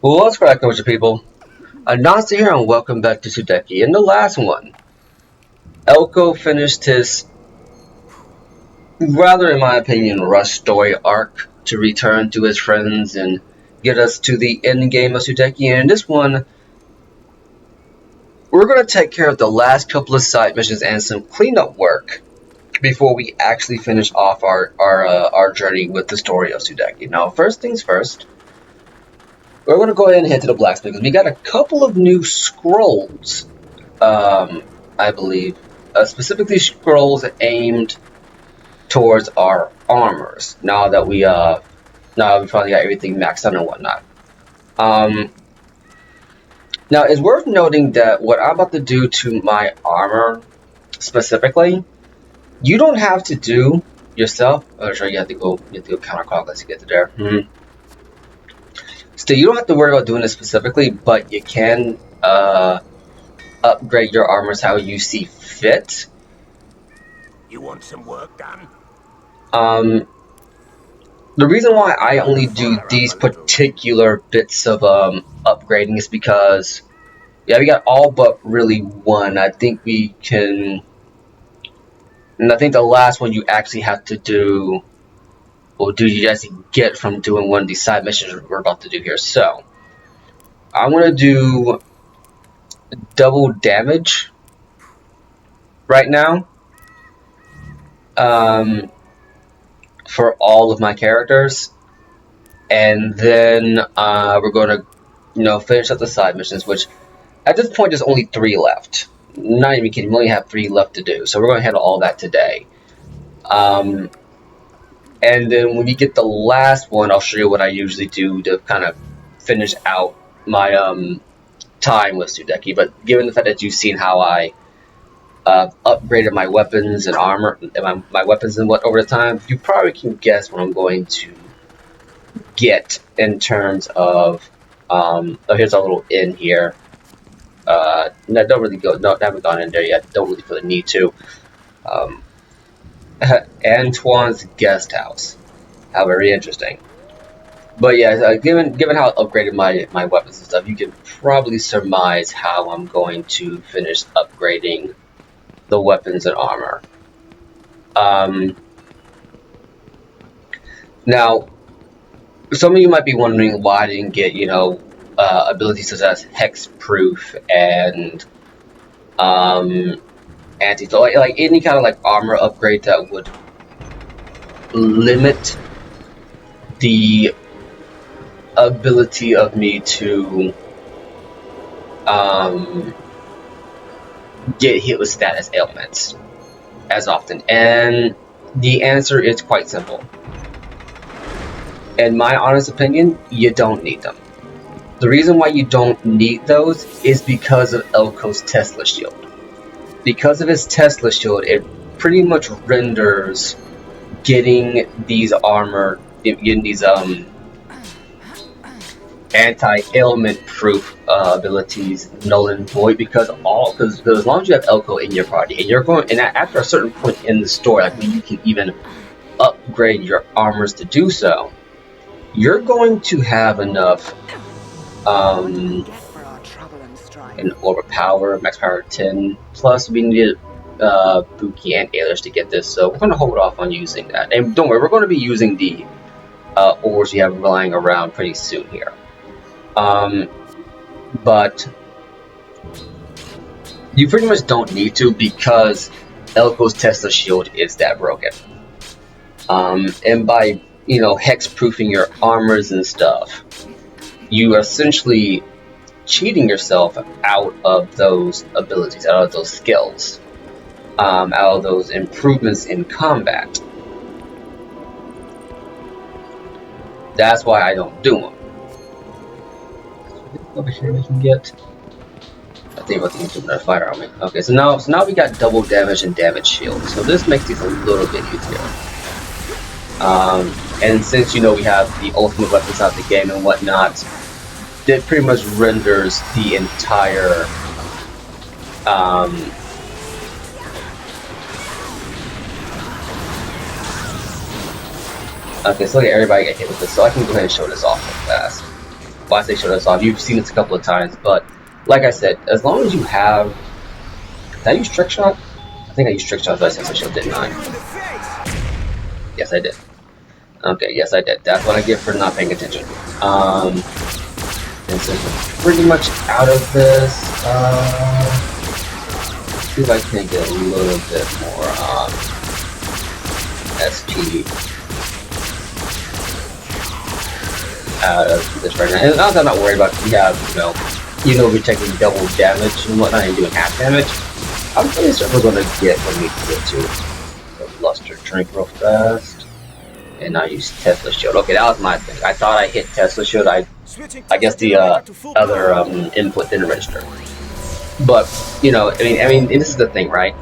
Well, what's crack, Culture people? Anansi here, and welcome back to Sudeki. In the last one, Elko finished his rather, in my opinion, rushed story arc to return to his friends and get us to the end game of Sudeki. And in this one, we're going to take care of the last couple of side missions and some cleanup work before we actually finish off our journey with the story of Sudeki. Now, first things first, we're going to go ahead and head to the blacksmith because we got a couple of new scrolls. I believe, specifically scrolls aimed towards our armors. Now we finally got everything maxed out and whatnot. Um, Now it's worth noting that what I'm about to do to my armor specifically, you don't have to do yourself. Oh, sure, you have to go counterclockwise to get to there. Still, you don't have to worry about doing this specifically, but you can upgrade your armors how you see fit. You want some work done? The reason why I only do these particular bits of upgrading is because, yeah, we got all but really one. I think we can, and I think the last one you actually have to do, or do you actually get from doing one of these side missions we're about to do here. So, I'm going to do double damage right now for all of my characters. And then we're going to, finish up the side missions, which at this point there's only 3 left. Not even kidding, we only have 3 left to do. So we're going to handle all that today. And then when you get the last one, I'll show you what I usually do to kind of finish out my time with Sudeki. But given the fact that you've seen how I upgraded my weapons and armor, and my weapons and what over the time, you probably can guess what I'm going to get in terms of oh, here's our little inn here. No, don't really go. No, haven't gone in there yet. Don't really feel the need to. Antoine's guest house. How very interesting. But yeah, given how I upgraded my weapons and stuff, you can probably surmise how I'm going to finish upgrading the weapons and armor. Now, some of you might be wondering why I didn't get, abilities such as hexproof and anti, so like any kind of like armor upgrade that would limit the ability of me to get hit with status ailments as often. And the answer is quite simple. In my honest opinion, you don't need them. The reason why you don't need those is because of Elko's Tesla shield. Because of his Tesla shield, it pretty much renders getting these anti-ailment proof abilities null and void, because as long as you have Elko in your party and you're going, and after a certain point in the story, like when you can even upgrade your armors to do so, you're going to have enough an overpower, max power 10, plus we need Buki and Ailish to get this, so we're going to hold off on using that. And don't worry, we're going to be using the ores we have lying around pretty soon here. But you pretty much don't need to, because Elko's Tesla shield is that broken. And by, hexproofing your armors and stuff, you are essentially cheating yourself out of those abilities, out of those skills, out of those improvements in combat. That's why I don't do them. Over here we can get. I think about the improvement of fire army. Okay, so now we got double damage and damage shield. So this makes these a little bit easier. And since we have the ultimate weapons out the game and whatnot, that pretty much renders the entire okay, so look at everybody get hit with this, so I can go ahead and show this off real fast. why they showed us off. You've seen this a couple of times, but like I said, as long as you have, did I use trick shot? I think I used trick shot as I should, didn't I? Yes, I did. Okay, yes, I did. That's what I get for not paying attention. And since we're pretty much out of this, see if I can get a little bit more SP out of this right now. And I'm not worried about, we have, we're taking double damage and whatnot and doing half damage. I'm pretty sure we're going to get what we need to get to. So luster drink real fast. And I use Tesla shield. Okay, that was my thing. I thought I hit Tesla shield. I guess the other input didn't register. But I mean, this is the thing, right?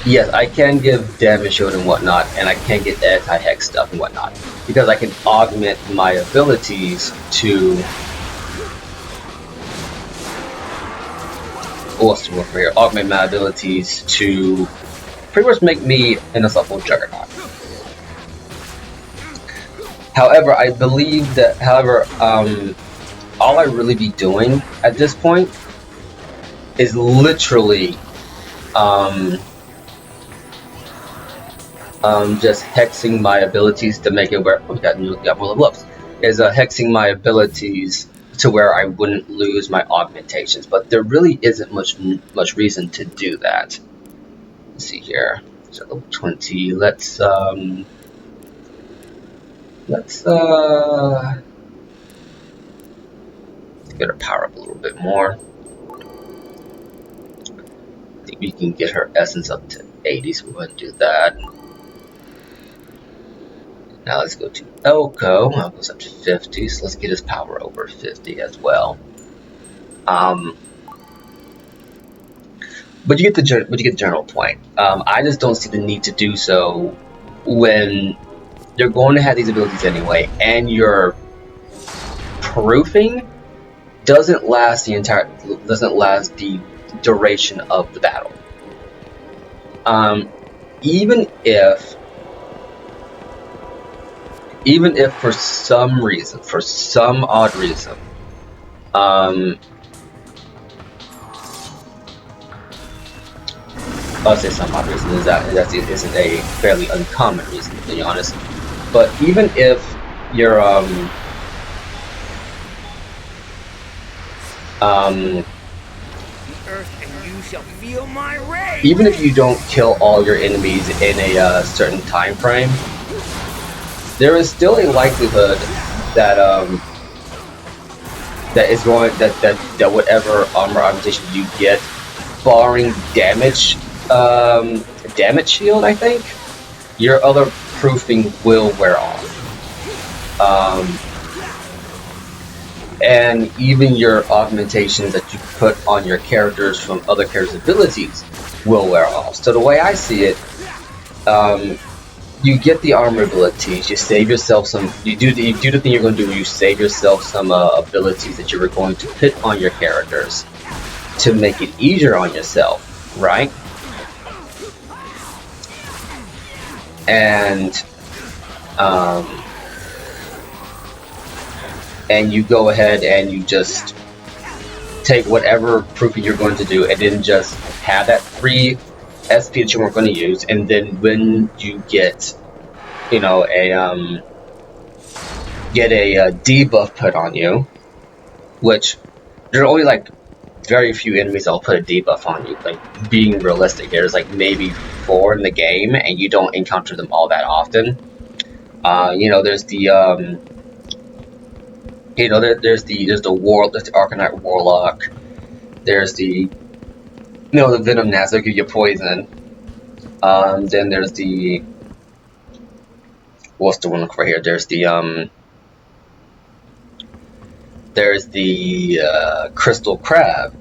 Yes, I can give damage shield and whatnot, and I can get anti-hex stuff and whatnot, because I can augment my abilities to. What's the word for here? Augment my abilities to pretty much make me an unstoppable juggernaut. However, I believe that, all I really be doing at this point is literally just hexing my abilities to make it where we got more level ups. Is hexing my abilities to where I wouldn't lose my augmentations, but there really isn't much reason to do that. Let's see here. So level 20. Let's get her power up a little bit more. I think we can get her essence up to 80, so we'll go ahead and do that. Now let's go to Elko. That goes up to 50, so let's get his power over 50 as well. But you get the general point. I just don't see the need to do so when you're going to have these abilities anyway, and your proofing doesn't last the duration of the battle. Even if for some odd reason, I'll say some odd reason, that isn't a fairly uncommon reason, to be honest. But even if you're even if you don't kill all your enemies in a certain time frame, there is still a likelihood that that whatever armor augmentation you get, barring damage shield, I think your other proofing will wear off. And even your augmentations that you put on your characters from other characters' abilities will wear off. So the way I see it, you get the armor abilities, you save yourself some. You do the thing you're going to do. You save yourself some abilities that you were going to put on your characters to make it easier on yourself, right? And you go ahead and you just take whatever proofing you're going to do, and then just have that free SP that you weren't going to use, and then when you get, a debuff put on you, which there are only like very few enemies that'll put a debuff on you. Like, being realistic, there's like maybe 4 in the game, and you don't encounter them all that often. There's the there's the Arcanite Warlock. There's the the Venom Nast that give you poison. Then there's the what's the one look right here? There's the Crystal Crab,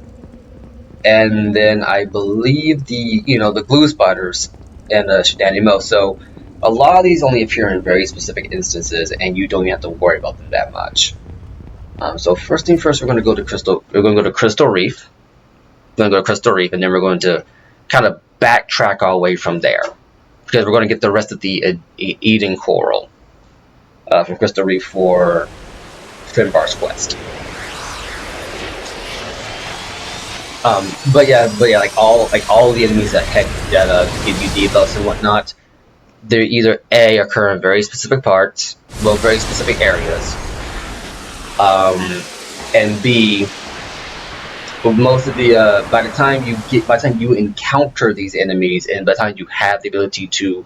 and then I believe the Glue Spiders and the Shenanimo. So a lot of these only appear in very specific instances, and you don't even have to worry about them that much. So first thing first, we're going to go to Crystal. We're going to go to Crystal Reef. We're going to go to Crystal Reef, and then we're going to kind of backtrack our way from there, because we're going to get the rest of the Eden Coral from Crystal Reef for Finbar's quest. But yeah, like all the enemies that give you debuffs and whatnot, they either A, occur in very specific parts, well, very specific areas, and B, most of the by the time you encounter these enemies, and by the time you have the ability to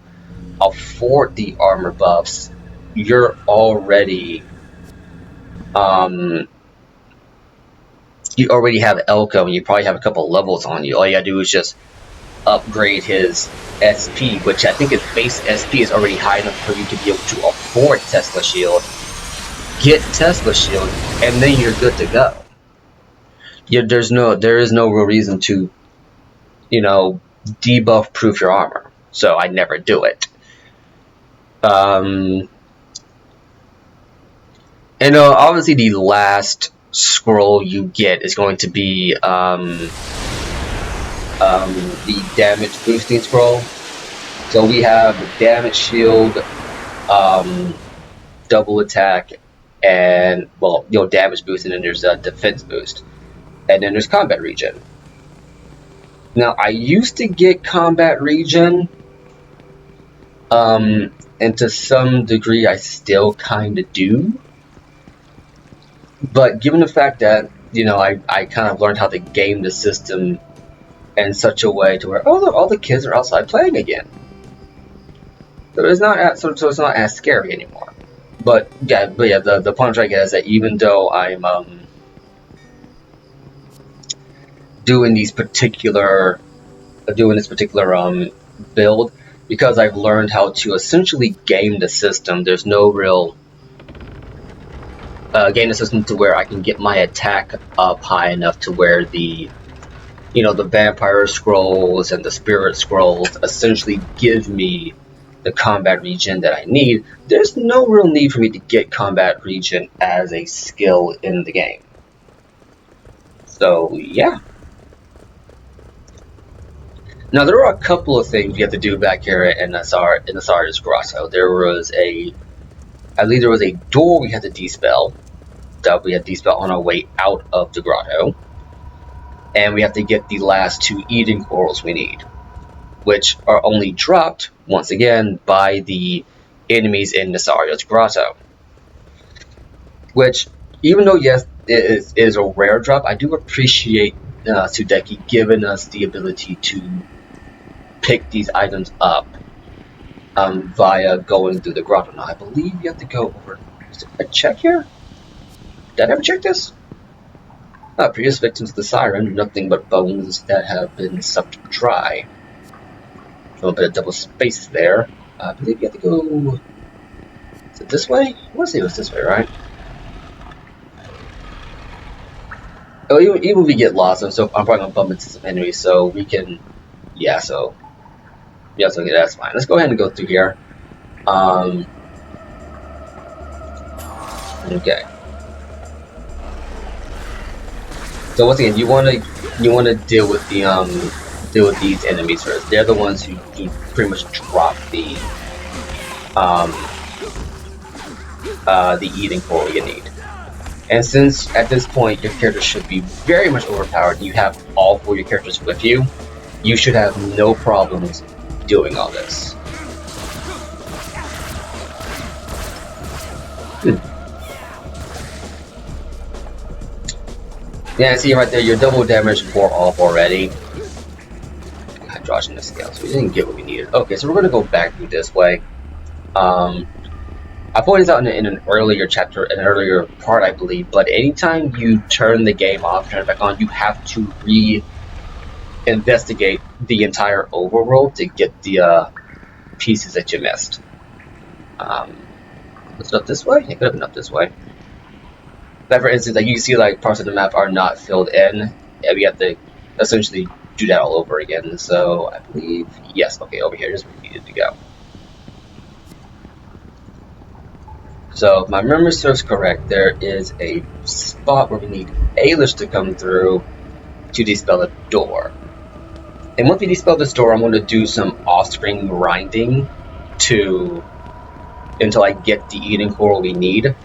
afford the armor buffs, you're already you already have Elko, and you probably have a couple levels on you. All you gotta do is just upgrade his SP, which I think his base SP is already high enough for you to be able to afford Tesla Shield, get Tesla Shield, and then you're good to go. There is no real reason to, debuff proof your armor. So I never do it. And obviously the last scroll you get is going to be the damage boosting scroll. So we have the damage shield, double attack, and damage boost, and then there's a defense boost, and then there's combat regen. Now I used to get combat regen, and to some degree I still kind of do, but given the fact that I kind of learned how to game the system in such a way to where all the kids are outside playing again, so it's not as scary anymore. But yeah, the point I get is that even though I'm doing this particular build, because I've learned how to essentially game the system, there's no real game the system to where I can get my attack up high enough to where the vampire scrolls and the spirit scrolls essentially give me the combat regen that I need. There's no real need for me to get combat regen as a skill in the game. So yeah. Now there are a couple of things you have to do back here in Asari's Grotto. I believe there was a door we had to dispel that we had to dispel on our way out of the grotto, and we have to get the last 2 eating corals we need, which are only dropped once again by the enemies in Nasaria's Grotto. Which, even though yes, it is a rare drop, I do appreciate Sudeki giving us the ability to pick these items up via going through the grotto. Now, I believe you have to go over. Is there a check here? Did I ever check this? Previous victims of the siren, nothing but bones that have been sucked dry. A little bit of double space there. I believe you have to go. Is it this way? I want to say it was this way, right? Oh, even if we get lost, so I'm probably gonna bump into some enemies, so we can. Yeah, so okay, that's fine. Let's go ahead and go through here. Okay. So once again, you wanna deal with these enemies first. They're the ones who pretty much drop the eating coral you need. And since at this point your character should be very much overpowered, you have all 4 of your characters with you, you should have no problems doing all this. Yeah, see right there, your double damage wore off already. Hydrogen scales, we didn't get what we needed. Okay, so we're gonna go back through this way. I pointed this out in an earlier chapter, an earlier part, I believe, but anytime you turn the game off, turn it back on, you have to re-investigate the entire overworld to get the pieces that you missed. Was it up this way? It could have been up this way. But for instance, like you can see, like parts of the map are not filled in, and we have to essentially do that all over again. So I believe, yes, okay, over here is where we needed to go. So if my memory serves correct, there is a spot where we need Ailish to come through to dispel a door. And once we dispel this door, I'm going to do some off-screen grinding until I get the eating coral we need.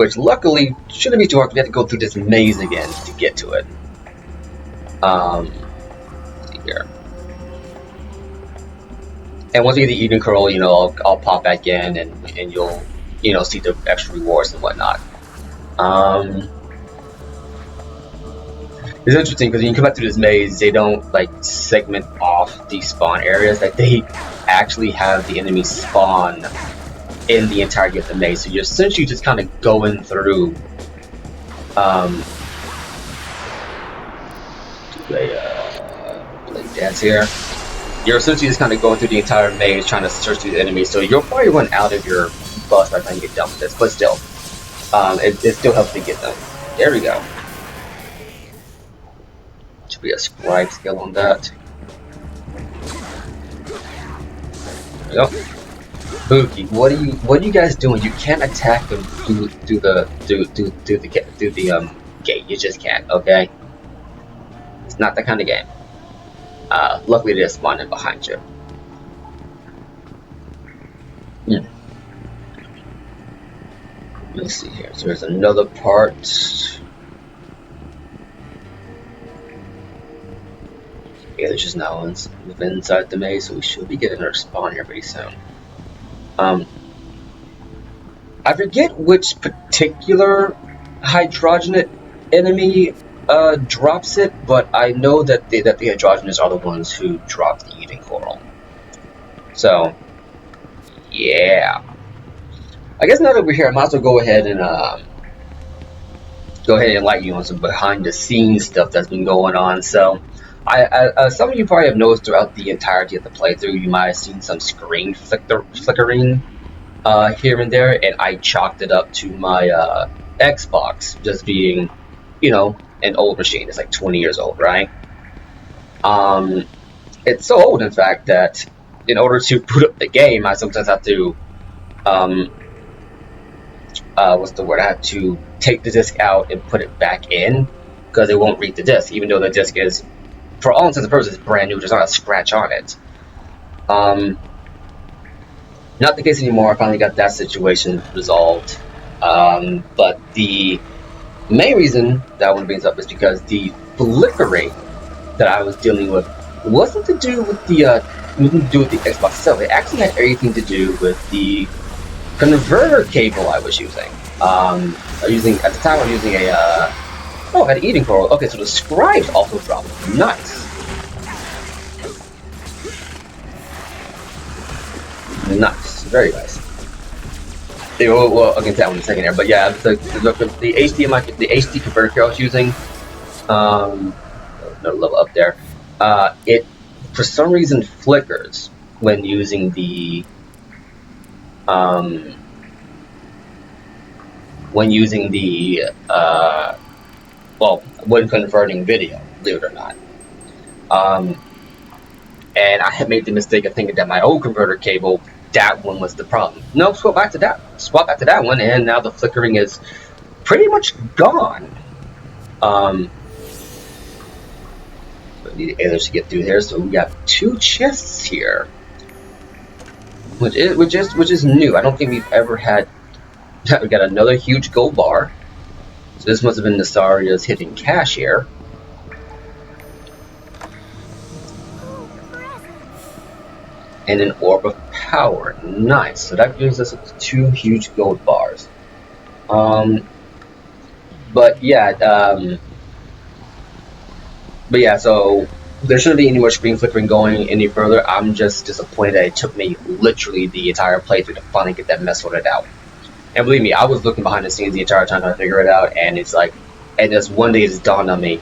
which luckily shouldn't be too hard. We have to go through this maze again to get to it. Let's see here. And once we get the Eden Curl, you know, I'll pop back in and you'll, you know, see the extra rewards and whatnot. It's interesting because when you come back through this maze, they don't like segment off the spawn areas. Like they actually have the enemies spawn in the entirety of the maze. So you're essentially just kind of going through play dance here. You're essentially just kind of going through the entire maze trying to search through the enemies. So you'll probably run out of your bus by the time you get done with this, but still, it still helps to get them. There we go. Should be a scribe skill on that. There we go. Buki, what are you guys doing? You can't attack them through the gate. You just can't. Okay. It's not that kind of game. Luckily they're spawning behind you. Let's see here. So there's another part. Yeah, there's just now inside the maze, so we should be getting our spawn here pretty soon. I forget which particular hydrogenate enemy drops it, but I know that the hydrogenous are the ones who drop the Eden Coral. So, yeah. I guess now that we're here, I might as well go ahead and enlighten you on some behind the scenes stuff that's been going on. So, some of you probably have noticed throughout the entirety of the playthrough, you might have seen some screen flickering here and there, and I chalked it up to my Xbox just being, you know, an old machine. It's like 20 years old, right? It's so old, in fact, that in order to boot up the game, I sometimes have to, what's the word? I have to take the disc out and put it back in because it won't read the disc, even though the disc is, for all intents and purposes, brand new. There's not a scratch on it. Not the case anymore. I finally got that situation resolved. But the main reason that I want to bring this up is because the flickering that I was dealing with wasn't to do with the Xbox itself. It actually had everything to do with the converter cable I was using. At the time I was using a I had an Eden Coral. Okay, so the scribes also dropped. Nice. Nice, very nice. Well, I'll get to that one in a second here, but yeah, the HDMI, the HD converter I was using, another level up there, it for some reason flickers when using the when converting video, believe it or not. And I had made the mistake of thinking that my old converter cable, that one was the problem. No, swap back to that one, and now the flickering is pretty much gone. We need aliens to get through here, so we got 2 chests here, which is new. I don't think we've ever had. We got another huge gold bar, so this must have been Nasaria's hidden cache here. And an orb of power. Nice. So that gives us 2 huge gold bars. But yeah, so there shouldn't be any more screen flickering going any further. I'm just disappointed that it took me literally the entire playthrough to finally get that mess sorted out. And believe me, I was looking behind the scenes the entire time trying to figure it out, and it's like, and just one day it just dawned on me,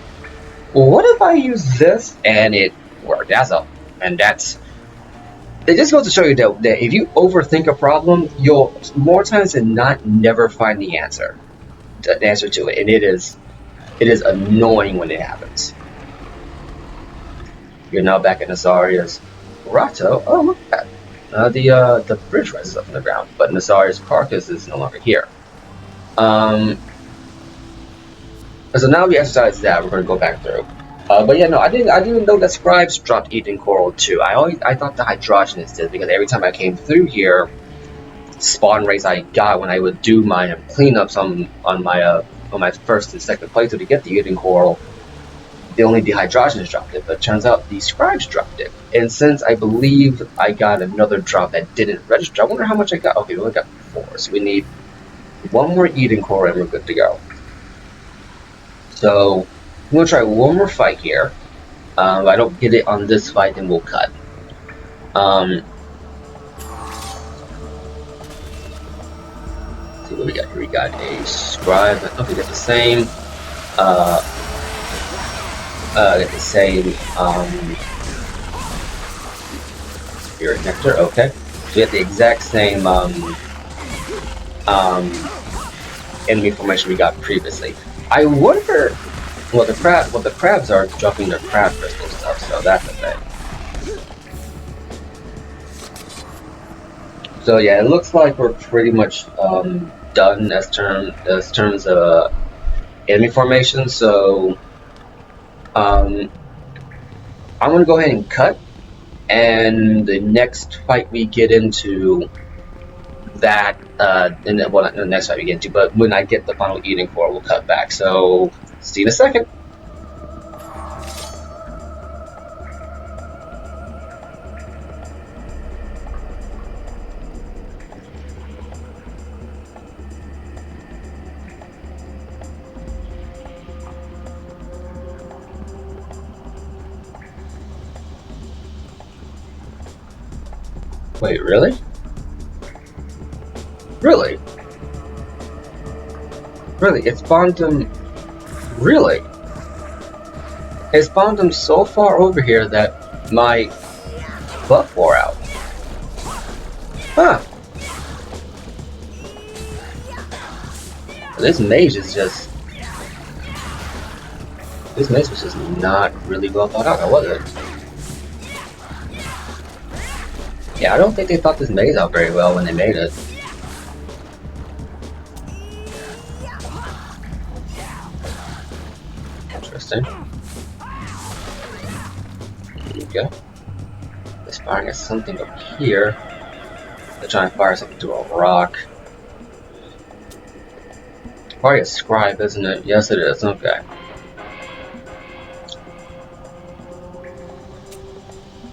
well, what if I use this? And it worked. It just goes to show you that if you overthink a problem, you'll more times than not never find the answer to it, and it is annoying when it happens. You're now back at Nasaria's grotto. Oh, look at that! The bridge rises up from the ground, but Nasaria's carcass is no longer here. So now we exercise that, we're going to go back through. But yeah, no, I didn't know that scribes dropped Eden Coral too. I thought the hydrogenous did, because every time I came through here, spawn rates I got when I would do my cleanups on my first and second playthrough to get the eating coral. The only dehydrogens dropped it, but it turns out the scribes dropped it. And since I believe I got another drop that didn't register, I wonder how much I got. Okay, we only got 4, so we need one more eating core and we're good to go. So I'm gonna try one more fight here. If I don't get it on this fight, then we'll cut. Let's see what we got here. We got a scribe. I think we got the same. Get the same spirit nectar. Okay, so we have the exact same enemy formation we got previously. I wonder. Well, the crabs are dropping their crab crystal stuff, so that's a thing. So yeah, it looks like we're pretty much done as terms of enemy formation. So I'm gonna go ahead and cut, and the next fight we get into that, well, not the next fight we get into, but when I get the final eating core, we'll cut back. So see you in a second. Wait, really? Really? Really? It spawned them. Really? It spawned them so far over here that my buff wore out. Huh. This mage is just. This mage was just not really well thought out, was it? Yeah, I don't think they thought this maze out very well when they made it. Interesting. There you go. They're firing at something up here. They're trying to fire something through a rock. Probably a scribe, isn't it? Yes, it is. Okay.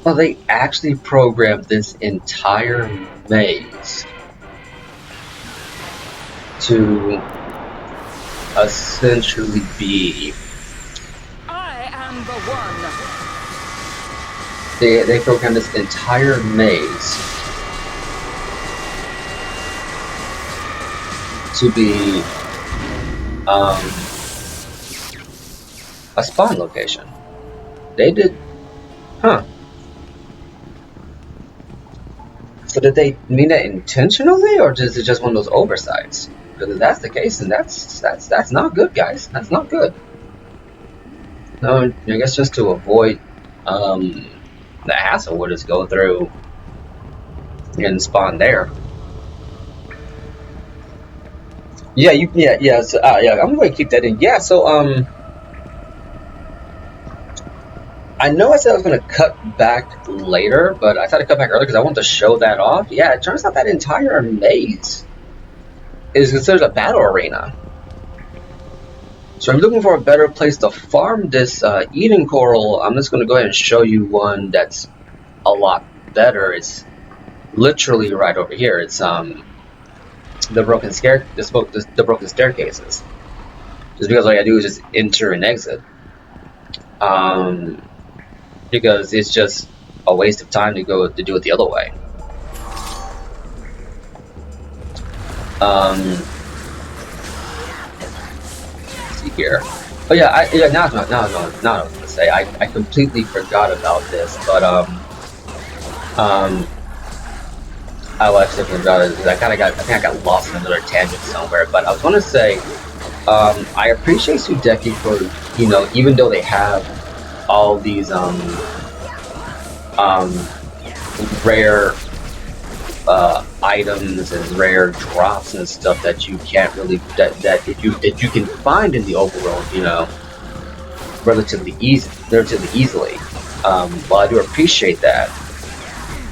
Well, they actually programmed this entire maze to essentially be. I am the one. They programmed this entire maze to be a spawn location. They did, huh? So did they mean that intentionally, or is it just one of those oversights? Because if that's the case, then that's not good, guys. That's not good. No, I guess just to avoid the hassle, we'll just go through and spawn there. Yeah, yeah. So, yeah, I'm going to keep that in. Yeah, so I know I said I was going to cut back later, but I thought I'd cut back earlier because I wanted to show that off. Yeah, it turns out that entire maze is considered a battle arena. So I'm looking for a better place to farm this eating coral. I'm just going to go ahead and show you one that's a lot better. It's literally right over here. It's the broken staircases. Just because all I do is just enter and exit. Because it's just a waste of time to go to do it the other way. Let's see here. Oh yeah, now I was going to say I completely forgot about this, but I actually forgot it because I think I got lost in another tangent somewhere. But I was going to say I appreciate Sudeki for, you know, even though they have all these rare items and rare drops and stuff that you can't really that you can find in the overworld, you know, relatively easily. While I do appreciate that,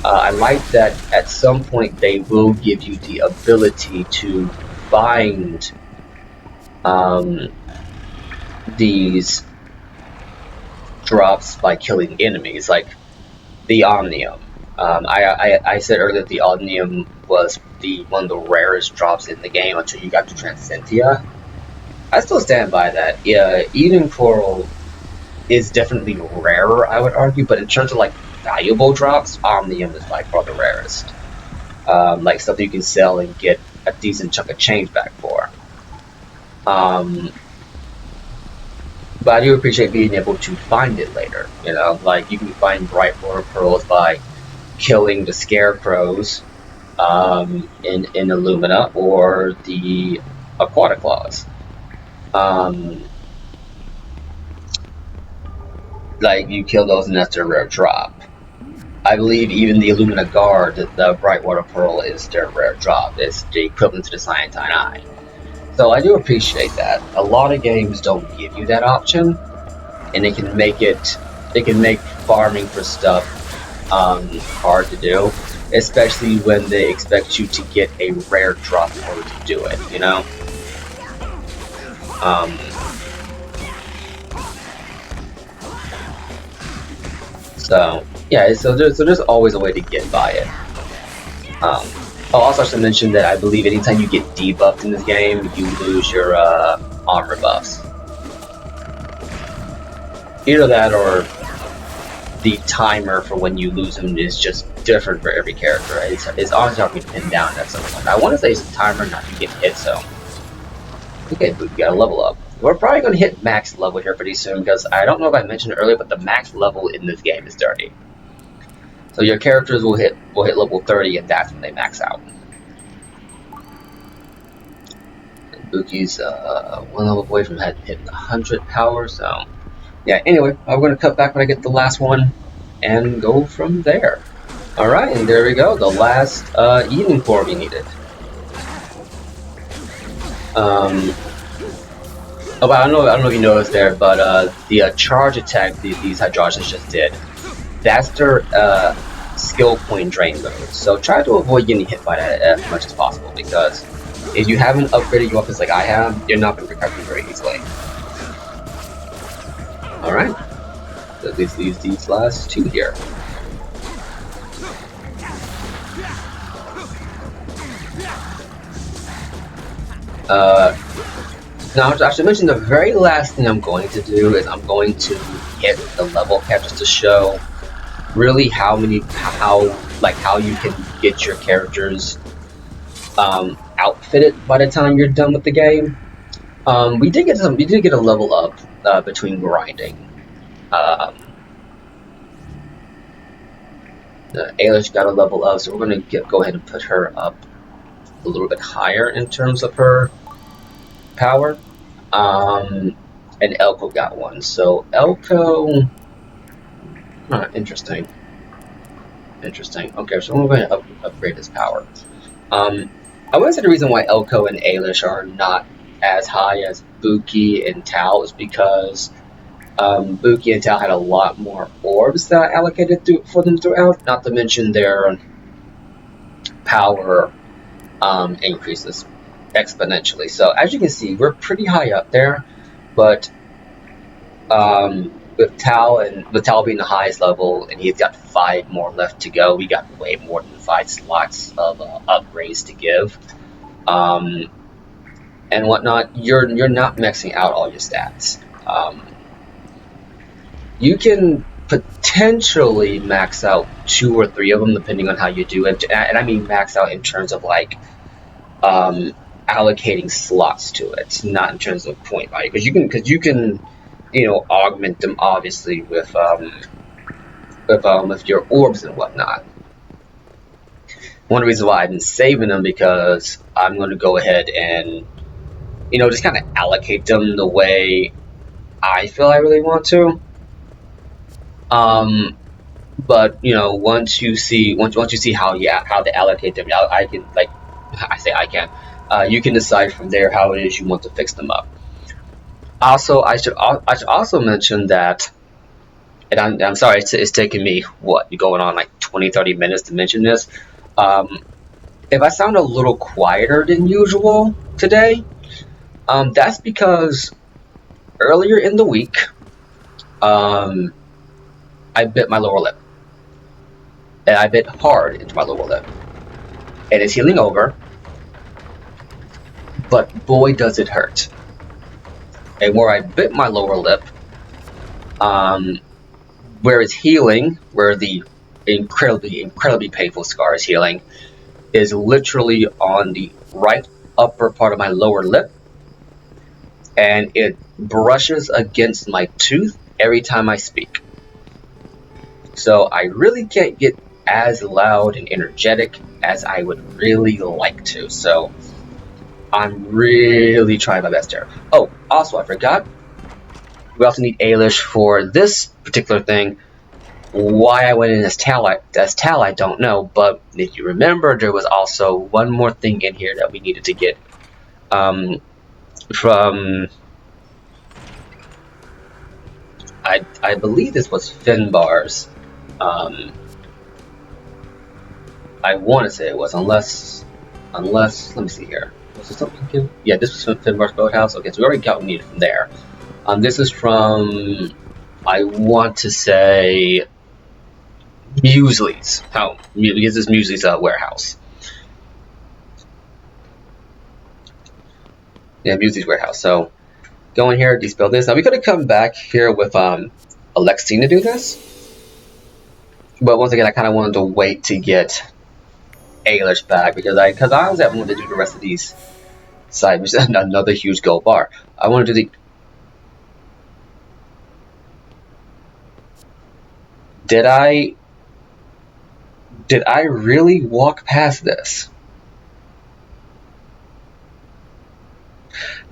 I like that at some point they will give you the ability to find these drops by killing enemies, like the Omnium. I said earlier that the Omnium was one of the rarest drops in the game until you got to Transcentia. I still stand by that. Yeah, Eden Coral is definitely rarer, I would argue, but in terms of like valuable drops, Omnium is by far the rarest. Like stuff that you can sell and get a decent chunk of change back for. But I do appreciate being able to find it later. You know, like you can find bright water pearls by killing the scarecrows in Illumina or the aquatic claws. Um, like you kill those and that's their rare drop. I believe even the Illumina Guard, the Brightwater Pearl, is their rare drop. It's the equivalent to the Cyantine Eye. So I do appreciate that. A lot of games don't give you that option, and it can make farming for stuff hard to do, especially when they expect you to get a rare drop in order to do it. You know. So yeah, so there's always a way to get by it. Also, I should mention that I believe anytime you get debuffed in this game, you lose your armor buffs. Either that or the timer for when you lose them is just different for every character. It's honestly hard for me to pin down at some point. I want to say it's a timer, not to get hit, so. Okay, we gotta level up. We're probably going to hit max level here pretty soon, because I don't know if I mentioned it earlier, but the max level in this game is 30. So your characters will hit level 30, and that's when they max out. Buki's one level away from hitting 100 power, so yeah, anyway, I'm going to cut back when I get the last one and go from there. Alright, and there we go, the last Eden core we needed. Oh, I don't know if you noticed there, but the charge attack these Hydraulics just did, that's their skill point drain mode. So try to avoid getting hit by that as much as possible, because if you haven't upgraded your weapons like I have, you're not going to recover very easily. Alright, so this leaves these last two here. Now, I should mention the very last thing I'm going to do is I'm going to hit the level cap just to show really how you can get your characters outfitted by the time you're done with the game. We did get a level up between grinding. Ailish got a level up, so we're going to go ahead and put her up a little bit higher in terms of her power. And Elko got one. So Elko, interesting. Okay, so I'm going to upgrade his power. I would say the reason why Elko and Ailish are not as high as Buki and Tao is because Buki and Tao had a lot more orbs that I allocated for them throughout, not to mention their power increases exponentially. So as you can see, we're pretty high up there, but with Tao being the highest level, and he's got 5 more left to go, we got way more than 5 slots of upgrades to give, and whatnot. You're not maxing out all your stats. You can potentially max out 2 or 3 of them depending on how you do it, and I mean max out in terms of like allocating slots to it, not in terms of point value, because you can augment them obviously with your orbs and whatnot. One reason why I've been saving them, because I'm going to go ahead and just kind of allocate them the way I feel I really want to. But once you see how they allocate them, I can you can decide from there how it is you want to fix them up. Also, I should also mention that and I'm sorry it's taking me, what, going on like 20-30 minutes to mention this. If I sound a little quieter than usual today, that's because earlier in the week, I bit my lower lip. And I bit hard into my lower lip. And it's healing over, but boy does it hurt. And where I bit my lower lip, where it's healing, where the incredibly painful scar is healing, is literally on the right upper part of my lower lip, and it brushes against my tooth every time I speak. So I really can't get as loud and energetic as I would really like to. So I'm really trying my best here. Oh, also I forgot, we also need Ailish for this particular thing. Why I went in as Tal, I don't know, but if you remember, there was also one more thing in here that we needed to get from, I believe this was Finbar's. I want to say it was, unless, let me see here. Was there something? Yeah, this was from Finbar's boathouse. Okay, so we already got what we needed from there. This is from, I want to say, Muesli's. This is Muesli's warehouse. Yeah, Muesli's warehouse. So, go in here, dispel this. Now, we could have come back here with Alexine to do this. But once again, I kind of wanted to wait to get Ailish back because I was wanted to do the rest of these side missions. Another huge gold bar. I want to do the. Did I really walk past this?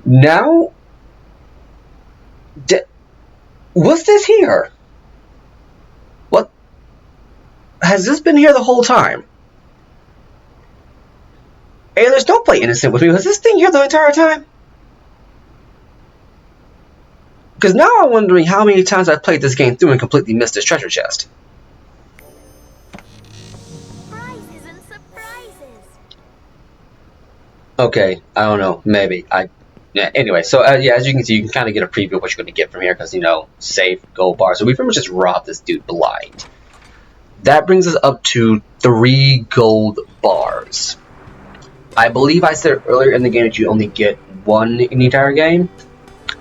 Now, was this here? What? Has this been here the whole time? Ailish, don't play innocent with me. Was this thing here the entire time? Because now I'm wondering how many times I've played this game through and completely missed this treasure chest. Prizes and surprises. Okay, I don't know. Maybe. Yeah, anyway, so yeah, as you can see, you can kind of get a preview of what you're going to get from here because, safe, gold bar. So we pretty much just robbed this dude blind. That brings us up to 3 gold bars. I believe I said earlier in the game that you only get 1 in the entire game.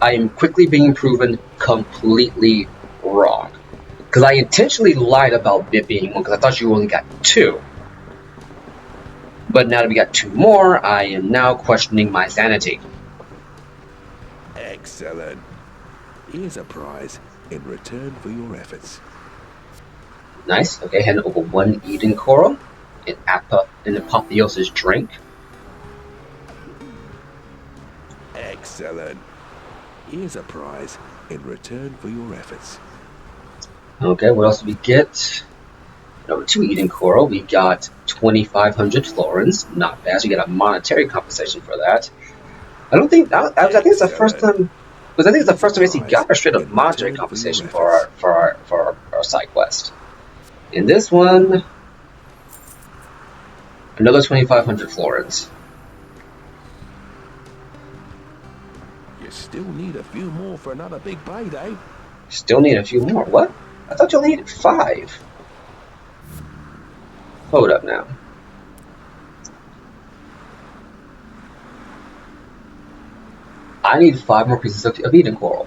I am quickly being proven completely wrong. Because I intentionally lied about it being 1 because I thought you only got 2. But now that we got 2 more, I am now questioning my sanity. Excellent. Here's a prize in return for your efforts. Nice. Okay, hand over 1 Eden Coral, an Apotheosis drink. Excellent. Here's a prize in return for your efforts. Okay, what else do we get? Over 2 Eden Coral, we got 2,500 florins. Not bad. So we get a monetary compensation for that. I think it's the first time. Because I think it's the first time we actually got a straight up monetary compensation for our side quest. In this one, another 2,500 florins. You still need a few more for another big payday. Still need a few more. What? I thought you only needed 5. Hold up now. I need 5 more pieces of Eden Coral.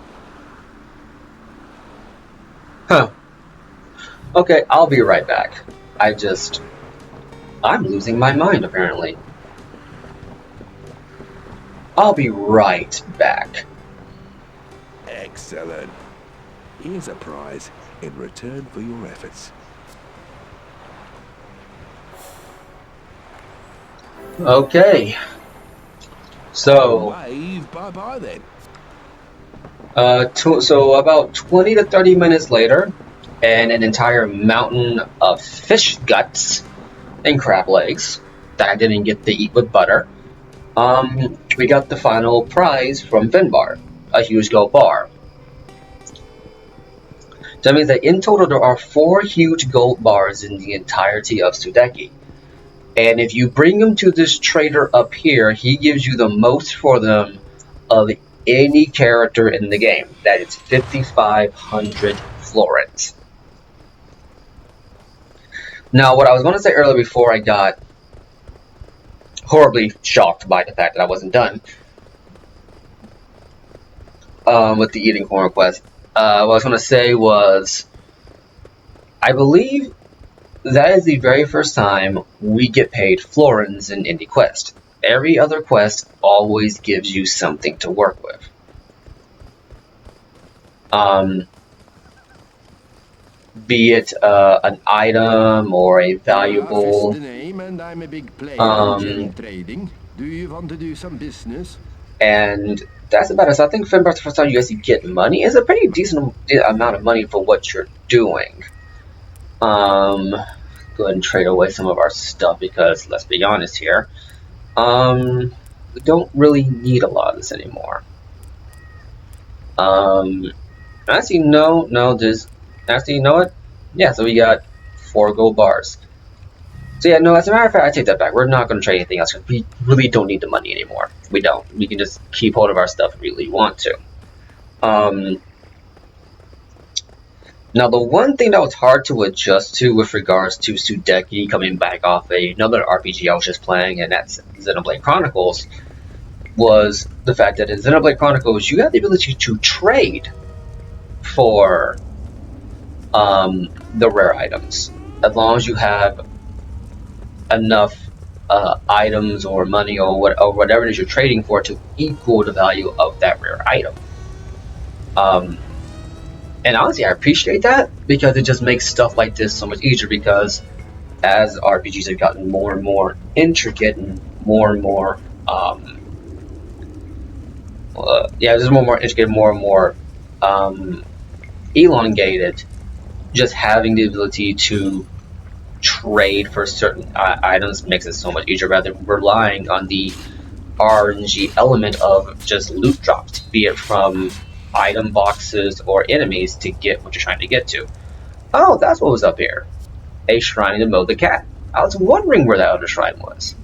Huh. Okay, I'll be right back. I'm losing my mind, apparently. I'll be right back. Excellent. Here's a prize in return for your efforts. Okay. So, Wave bye-bye then. so about 20 to 30 minutes later, and an entire mountain of fish guts and crab legs that I didn't get to eat with butter, we got the final prize from Finbar, a huge gold bar. That means that in total there are 4 huge gold bars in the entirety of Sudeki. And if you bring them to this trader up here, he gives you the most for them of any character in the game. That is 5,500 florins. Now, what I was going to say earlier before I got horribly shocked by the fact that I wasn't done with the eating corn quest, what I was going to say was, I believe that is the very first time we get paid florins in any quest. Every other quest always gives you something to work with. Be it an item or a valuable. First the name, and I'm a big player in gem trading. Do you want to do some business? And that's about it. So I think for the first time you actually get money is a pretty decent amount of money for what you're doing. Go ahead and trade away some of our stuff because let's be honest here. We don't really need a lot of this anymore. Actually, no, actually, you know what? Yeah, so we got 4 gold bars. So yeah, no, as a matter of fact, I take that back. We're not going to trade anything else because we really don't need the money anymore. We don't. We can just keep hold of our stuff if we really want to. Now, the one thing that was hard to adjust to with regards to Sudeki coming back off another RPG I was just playing, and that's Xenoblade Chronicles, was the fact that in Xenoblade Chronicles, you have the ability to trade for the rare items, as long as you have enough items or money or whatever it is you're trading for to equal the value of that rare item. And honestly, I appreciate that because it just makes stuff like this so much easier, because as RPGs have gotten more and more intricate and more and more just more and more intricate, more and more elongated, just having the ability to trade for certain items makes it so much easier rather than relying on the RNG element of just loot drops, be it from item boxes or enemies, to get what you're trying to get to. Oh, that's what was up here. A shrine to mow the cat. I was wondering where that other shrine was.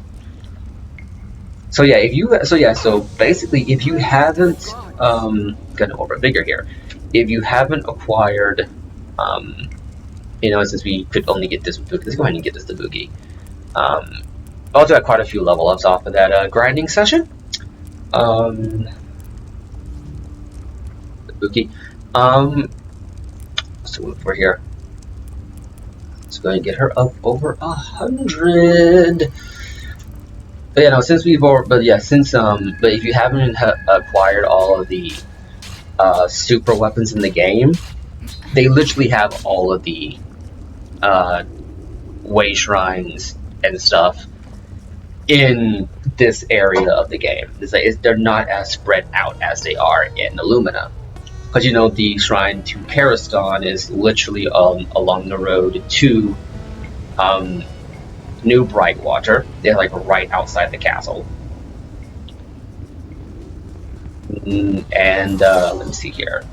So yeah, so basically, if you haven't gonna overfigure here, if you haven't acquired since we could only get this with Boogie, let's go ahead and get this to Boogie. Also got quite a few level ups off of that grinding session. Boogie. So over here. Let's go ahead and get her up over 100. But yeah, no, since we've but if you haven't acquired all of the super weapons in the game, they literally have all of the way shrines and stuff in this area of the game. They're not as spread out as they are in Illumina. Because the shrine to Karistan is literally along the road to New Brightwater. They're like right outside the castle. And let me see here.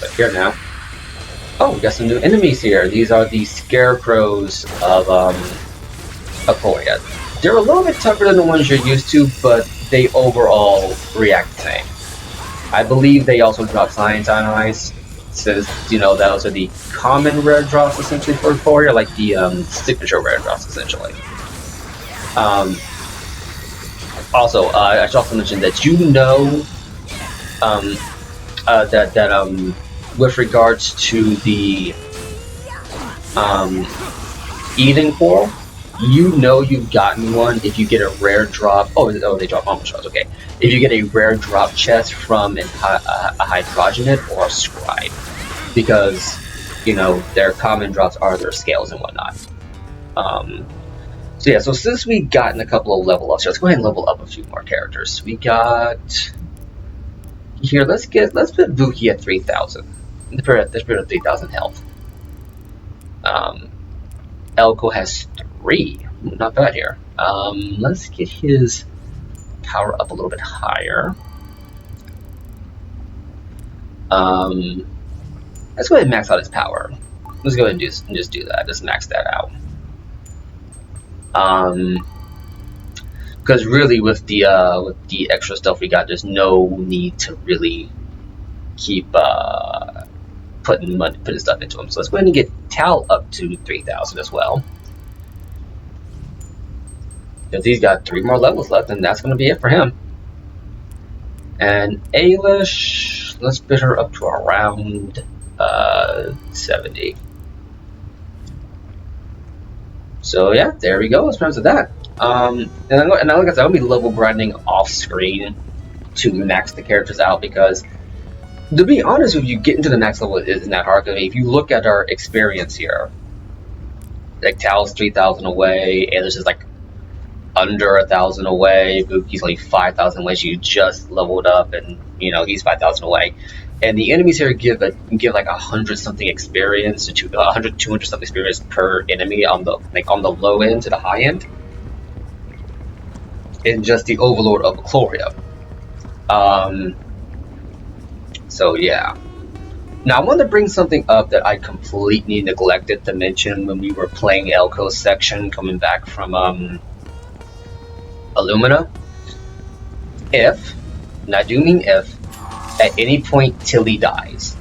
But here now. Oh, we got some new enemies here. These are the scarecrows of Akoya. They're a little bit tougher than the ones you're used to, but they overall react the same. I believe they also drop Science on Ice. Says those are the common rare drops essentially for Akoya, like the signature rare drops essentially. Also, I should also mention that with regards to the eating coral, you've gotten one if you get a rare drop. Oh, they drop almond shards. Okay, if you get a rare drop chest from a hydrogenate or a scribe, because their common drops are their scales and whatnot. So since we've gotten a couple of level ups, let's go ahead and level up a few more characters. We got here. Let's put Buki at 3,000. Let's put it at 3,000 health. Elko has 3. Not bad here. Let's get his power up a little bit higher. Let's go ahead and max out his power. Let's go ahead and just do that. Just max that out. Because really, with the extra stuff we got, there's no need to really keep putting stuff into him. So let's go ahead and get Tal up to 3,000 as well. Because he's got 3 more levels left, and that's going to be it for him. And Ailish, let's bid her up to around 70. So yeah, there we go in terms of that. And like I said, I'll be level grinding off screen to max the characters out, because to be honest with you, getting to the next level isn't that hard. I mean, if you look at our experience here, like Tal's 3,000 away, Ailish is like under 1,000 away, Buki's only 5,000 away. So you just leveled up, and you know he's 5,000 away. And the enemies here give like 100 something experience to 100, 200 something experience per enemy on the low end to the high end. In just the Overlord of Chloria. So yeah. Now I want to bring something up that I completely neglected to mention when we were playing Elko's section coming back from Illumina. If, and I do mean if, at any point Tilly dies.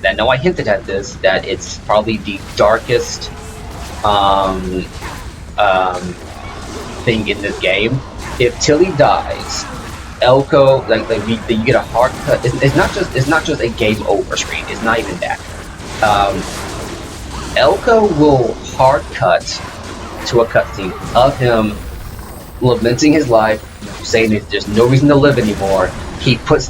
I know I hinted at this, that it's probably the darkest thing in this game. If Tilly dies, Elko, you get a hard cut. It's not just a game over screen. It's not even that. Elko will hard cut to a cutscene of him lamenting his life, saying that there's no reason to live anymore. He puts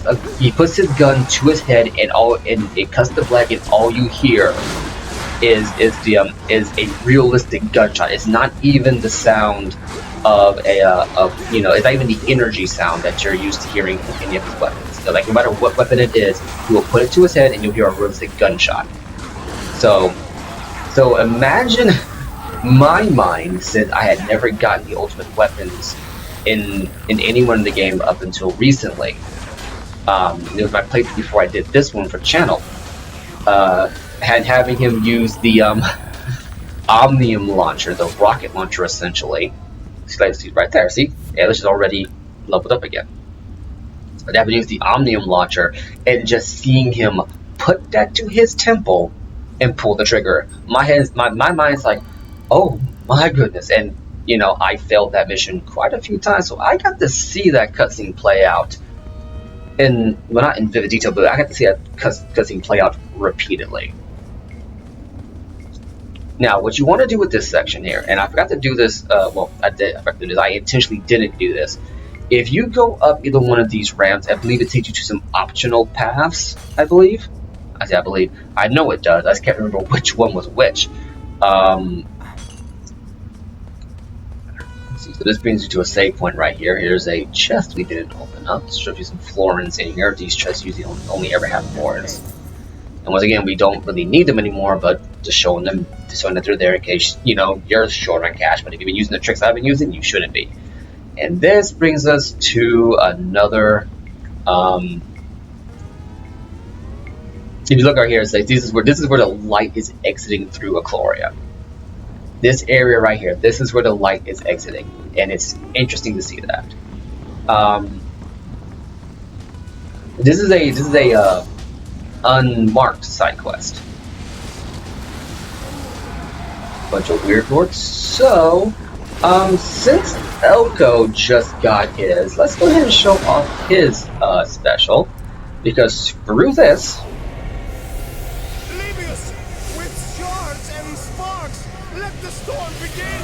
his gun to his head, and it cuts to black, and all you hear is a realistic gunshot. It's not even the sound of it's not even the energy sound that you're used to hearing from any of his weapons. So, like, no matter what weapon it is, you will put it to his head, and you'll hear a realistic gunshot. So imagine my mind, since I had never gotten the ultimate weapons in anyone in the game up until recently. It was my playthrough before I did this one for channel. Having him use the Omnium launcher, the rocket launcher, essentially. See right there. See, Ailish is already leveled up again. But having used the Omnium launcher and just seeing him put that to his temple and pull the trigger, my mind's like, oh my goodness. And you know, I failed that mission quite a few times, so I got to see that cutscene play out. Well, not in vivid detail, but I got to see that cutscene play out repeatedly. Now, what you want to do with this section here, and I forgot to do this, well, I forgot to do this, I intentionally didn't do this. If you go up either one of these ramps, I believe it takes you to some optional paths, I believe. I say I believe. I know it does, I just can't remember which one was which. Let's see, so this brings you to a save point right here. Here's a chest we didn't open up. This shows you some florins in here. These chests usually only ever have florins. And once again, we don't really need them anymore, but just showing that they're there in case, you know, you're short on cash. But if you've been using the tricks I've been using, you shouldn't be. And this brings us to another, if you look right here, it says this is where the light is exiting through Ecloria. This area right here, this is where the light is exiting, and it's interesting to see that. This is a unmarked side quest. Bunch of weird lords. So, since Elko just got his, let's go ahead and show off his special, because screw this. With shards and sparks, let the storm begin!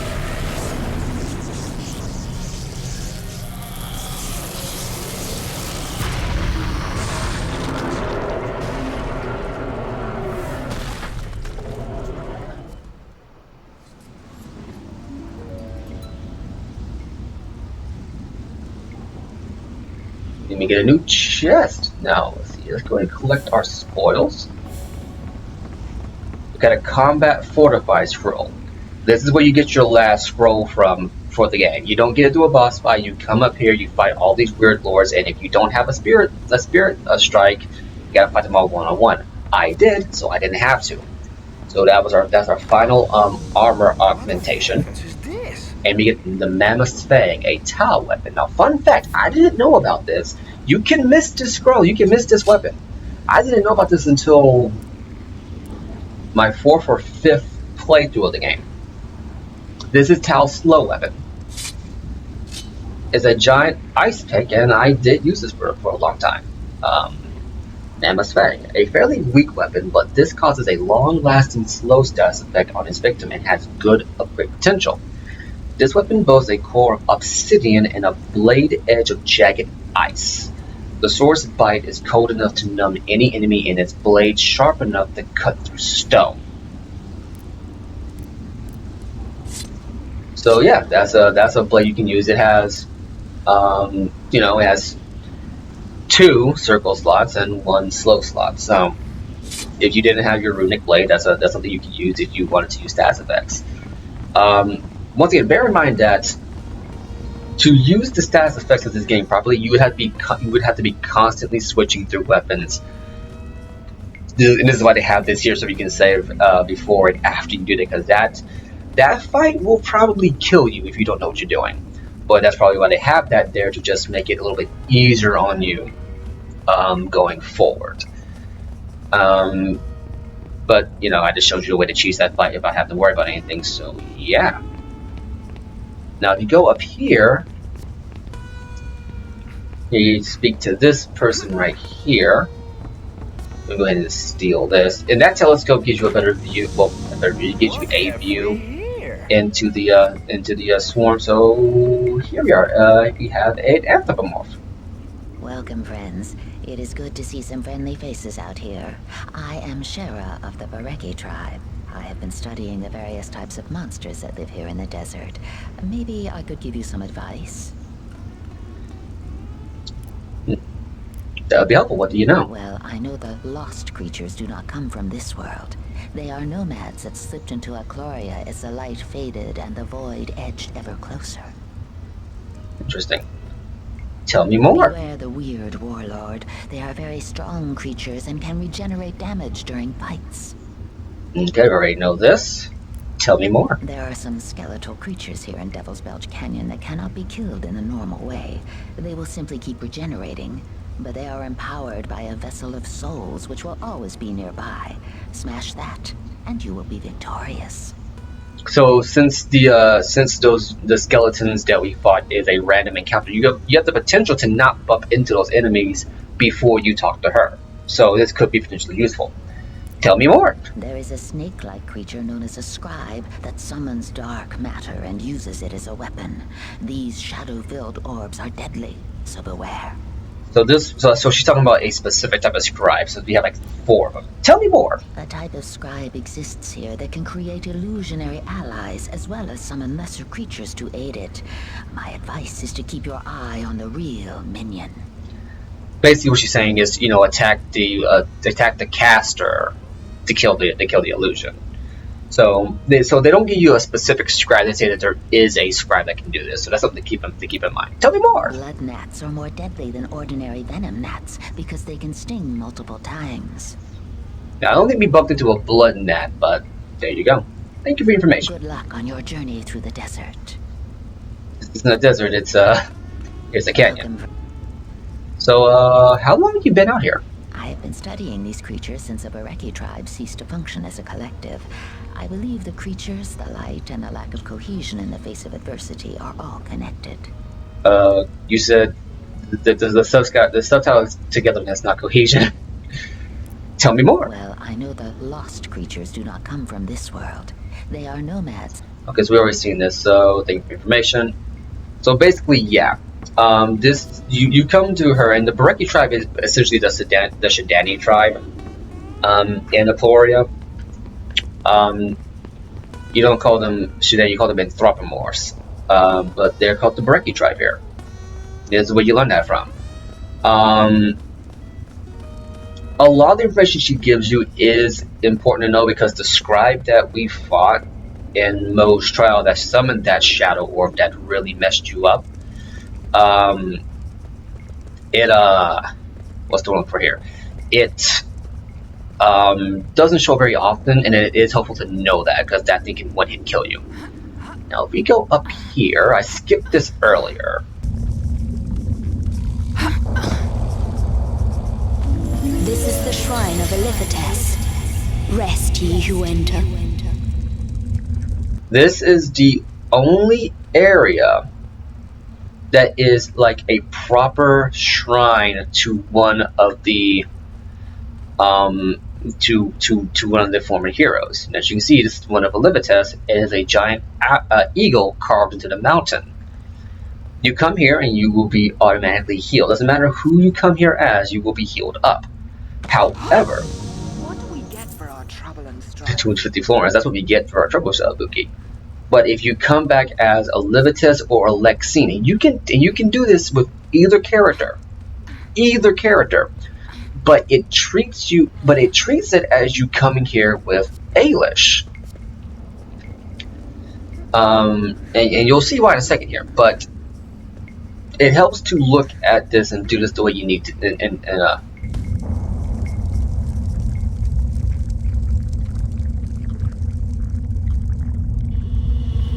Let me get a new chest. Now, let's see, let's go ahead and collect our spoils. We got a combat fortified scroll. This is where you get your last scroll from for the game. You don't get it through a boss fight. You come up here, you fight all these weird lords, and if you don't have a spirit strike, you gotta fight them all one-on-one. I did, so I didn't have to. So that's our final armor augmentation. What is this? And we get the Mammoth Fang, a Tau weapon. Now, fun fact, I didn't know about this. You can miss this scroll, you can miss this weapon. I didn't know about this until my 4th or 5th playthrough of the game. This is Tau's slow weapon. It's a giant ice pick, and I did use this for a long time. Mammoth Fang, a fairly weak weapon, but this causes a long-lasting slow status effect on its victim and has good upgrade potential. This weapon boasts a core of obsidian and a blade edge of jagged ice. The sword's bite is cold enough to numb any enemy and its blade sharp enough to cut through stone. So yeah, that's a blade you can use. It has, it has 2 circle slots and 1 slow slot. So if you didn't have your runic blade, that's something you can use if you wanted to use status effects. Once again, bear in mind that to use the status effects of this game properly, you would have to be constantly switching through weapons. And this is why they have this here, so you can save before and after you do it, because that fight will probably kill you if you don't know what you're doing. But that's probably why they have that there, to just make it a little bit easier on you going forward. But I just showed you a way to choose that fight if I have to worry about anything. So yeah. Now, if you go up here, you speak to this person right here. We'll go ahead and steal this. And that telescope gives you a better view. Well, it gives you a view into the swarm. So here we are. We have an anthropomorph. Welcome, friends. It is good to see some friendly faces out here. I am Shera of the Bareki tribe. I have been studying the various types of monsters that live here in the desert. Maybe I could give you some advice. That would be helpful. What do you know? Well, I know the lost creatures do not come from this world. They are nomads that slipped into Akloria as the light faded and the void edged ever closer. Interesting. Tell me more. Beware the weird warlord. They are very strong creatures and can regenerate damage during fights. Okay, I already know this. Tell me more. There are some skeletal creatures here in Devil's Belch Canyon that cannot be killed in a normal way. They will simply keep regenerating, but they are empowered by a vessel of souls which will always be nearby. Smash that, and you will be victorious. So since the skeletons that we fought is a random encounter, you have the potential to not bump into those enemies before you talk to her. So this could be potentially useful. Tell me more. There is a snake-like creature known as a scribe that summons dark matter and uses it as a weapon. These shadow-filled orbs are deadly, so beware. So she's talking about a specific type of scribe. So we have like 4 of them. Tell me more. A type of scribe exists here that can create illusionary allies as well as summon lesser creatures to aid it. My advice is to keep your eye on the real minion. Basically, what she's saying is, attack the caster to kill the illusion. So they don't give you a specific scribe. They say that there is a scribe that can do this. So that's something to keep in mind. Tell me more. Blood gnats are more deadly than ordinary venom gnats because they can sting multiple times. Now, I don't think we bumped into a blood gnat, but there you go. Thank you for the information. Good luck on your journey through the desert. It's not a desert. It's a canyon. So, how long have you been out here? I have been studying these creatures since the Bareki tribe ceased to function as a collective. I believe the creatures, the light, and the lack of cohesion in the face of adversity are all connected. You said the subtitle is togetherness, not cohesion. Tell me more. Well, I know the lost creatures do not come from this world. They are nomads. Okay, so we already seen this, so thank you for information. So basically, yeah. You come to her, and the Bareki tribe is essentially the Shadani tribe in Aploria. You don't call them Shadani, you call them anthropomorphs. But they're called the Bareki tribe here. This is where you learn that from. A lot of the information she gives you is important to know because the scribe that we fought in Mo's trial that summoned that shadow orb that really messed you up, what's the one for here? It Doesn't show very often, and it is helpful to know that because that thing can one-hit kill you. Now, if we go up here, I skipped this earlier. This is the shrine of Eliphates. Rest ye who enter. This is the only area that is like a proper shrine to one of the to one of the former heroes. And as you can see, this is one of Eliphates. It is a giant eagle carved into the mountain. You come here and you will be automatically healed. Doesn't matter who you come here as, you will be healed up. However, What do we get for our trouble and strife? 250 florins, that's what we get for our trouble shell, Buki. But if you come back as a Eliphates or a Lexine, and you can do this with either character. But it treats it as you coming here with Ailish. And you'll see why in a second here, but it helps to look at this and do this the way you need to.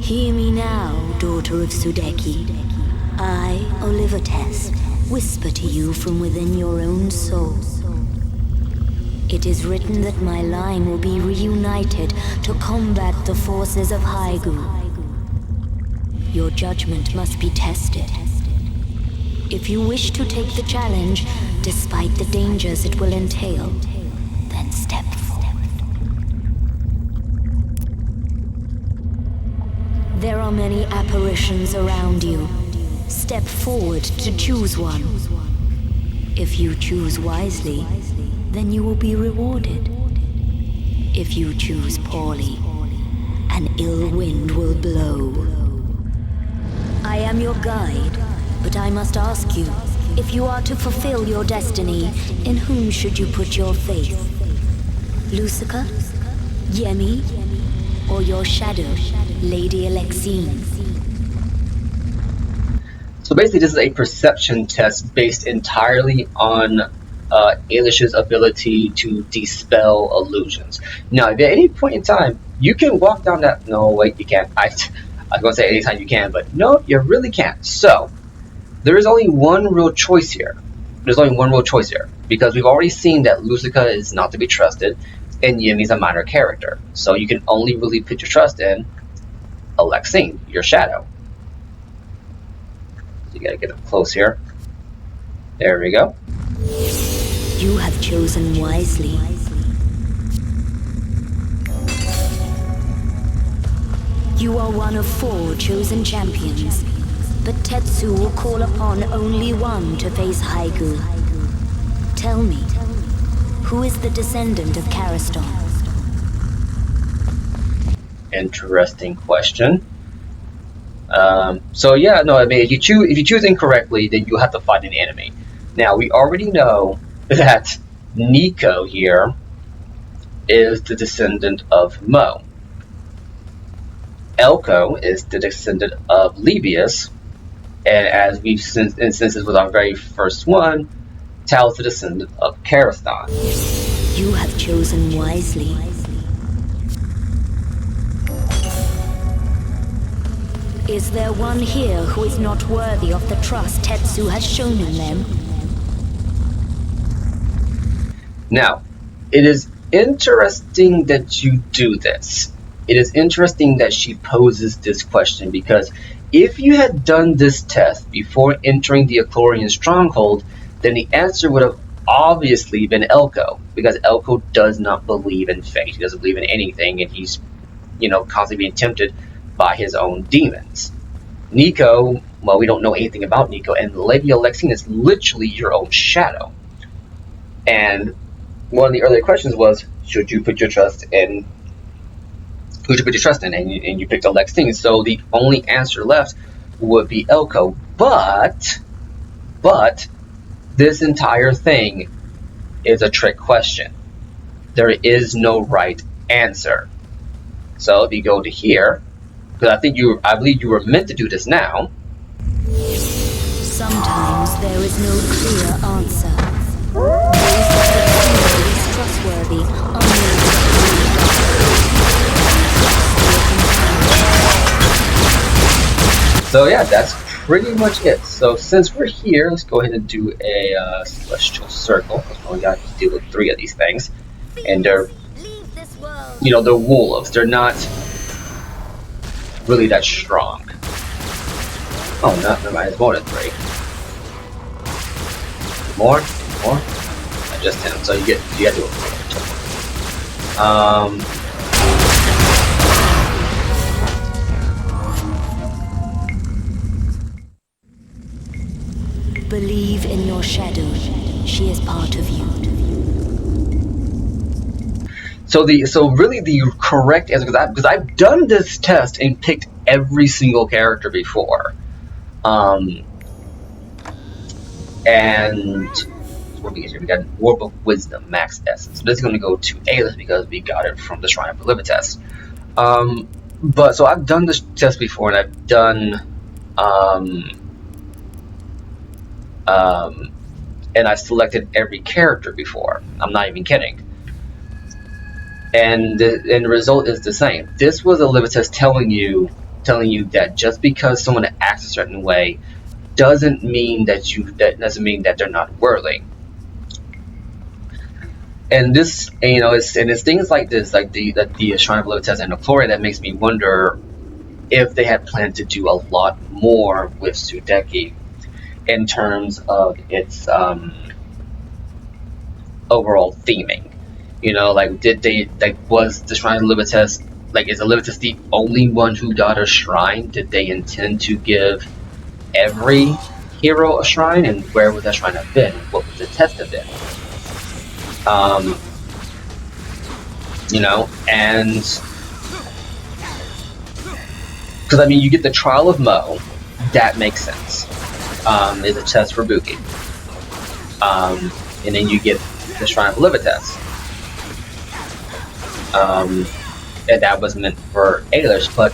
Hear me now, daughter of Sudeki. I, Olivotess, whisper to you from within your own soul. It is written that my line will be reunited to combat the forces of Haigu. Your judgment must be tested. If you wish to take the challenge, despite the dangers it will entail, then step forward. There are many apparitions around you. Step forward to choose one. If you choose wisely, then you will be rewarded. If you choose poorly, an ill wind will blow. I am your guide, but I must ask you, if you are to fulfill your destiny, in whom should you put your faith? Lucica? Yemi? Or your shadow, Lady Alexine? So basically, this is a perception test based entirely on Ailish's ability to dispel illusions. Now, if at any point in time you can walk down that, no, wait, you can't. I was going to say anytime you can, but no, you really can't. So there is only one real choice here. Because we've already seen that Lucica is not to be trusted, and Yemi's a minor character. So you can only really put your trust in Alexine, your shadow. You gotta get up close here. There we go. You have chosen wisely. You are one of 4 chosen champions, but Tetsu will call upon only one to face Haigu. Tell me, who is the descendant of Kariston? Interesting question. So yeah, no, I mean, if you choose incorrectly, then you have to fight an enemy. Now, we already know that Nico here is the descendant of Mo. Elko is the descendant of Libius, and as we've since this was our very first one, Tal is the descendant of Kariston. You have chosen wisely. Is there one here who is not worthy of the trust Tetsu has shown in them? Now, it is interesting that you do this. It is interesting that she poses this question, because if you had done this test before entering the Echlorian stronghold, then the answer would have obviously been Elko, because Elko does not believe in fate. He doesn't believe in anything, and he's, constantly being tempted by his own demons. Nico, well, we don't know anything about Nico, and Lady Alexine is literally your own shadow. And one of the earlier questions was, should you put your trust in? Who should you put your trust in? And you picked Alexine, so the only answer left would be Elko. But this entire thing is a trick question. There is no right answer. So if you go to here, because I believe you were meant to do this now. Sometimes there is no clear answer. Those that are least trustworthy So yeah, that's pretty much it. So since we're here, let's go ahead and do a celestial circle. Because we only got to deal with 3 of these things, and they're, Leave this world. you know, they're wolves. They're not really that strong. Oh, no, never mind. It's more than 3. More. Just 10. So you gotta do it. Believe in your shadow. She is part of you. So really the correct answer, because I've done this test and picked every single character before, and what we got Warp of Wisdom Max Essence. So this is going to go to Alis because we got it from the Shrine of Libertas. But so I've done this test before, and I've done and I've selected every character before. I'm not even kidding. And the result is the same. This was a Libertas telling you that just because someone acts a certain way doesn't mean that they're not worthy. And this, you know, it's things like this, like the Shrine of Libertas and Flora, that makes me wonder if they had planned to do a lot more with Sudeki in terms of its overall theming. You know, like, was the Shrine of Libertas, like, is Libertas the only one who got a shrine? Did they intend to give every hero a shrine? And where would that shrine have been? What would the test have been? You know, and because I mean, you get the Trial of Mo, that makes sense. Is a test for Buki. And then you get the Shrine of Libertas. And that was meant for Ailish, but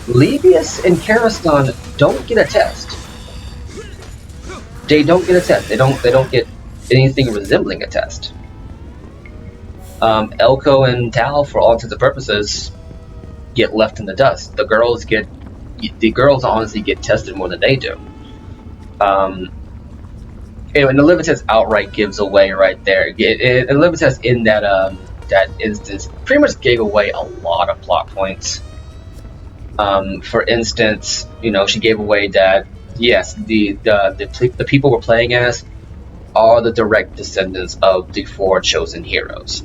Levius and Karastan don't get a test. They don't get a test. They don't get anything resembling a test. Elko and Tal, for all intents and purposes, get left in the dust. The girls honestly get tested more than they do. And the Libertas outright gives away right there. And the Libertas in that instance pretty much gave away a lot of plot points. For instance, you know, she gave away that yes, the people we're playing as are the direct descendants of the 4 chosen heroes.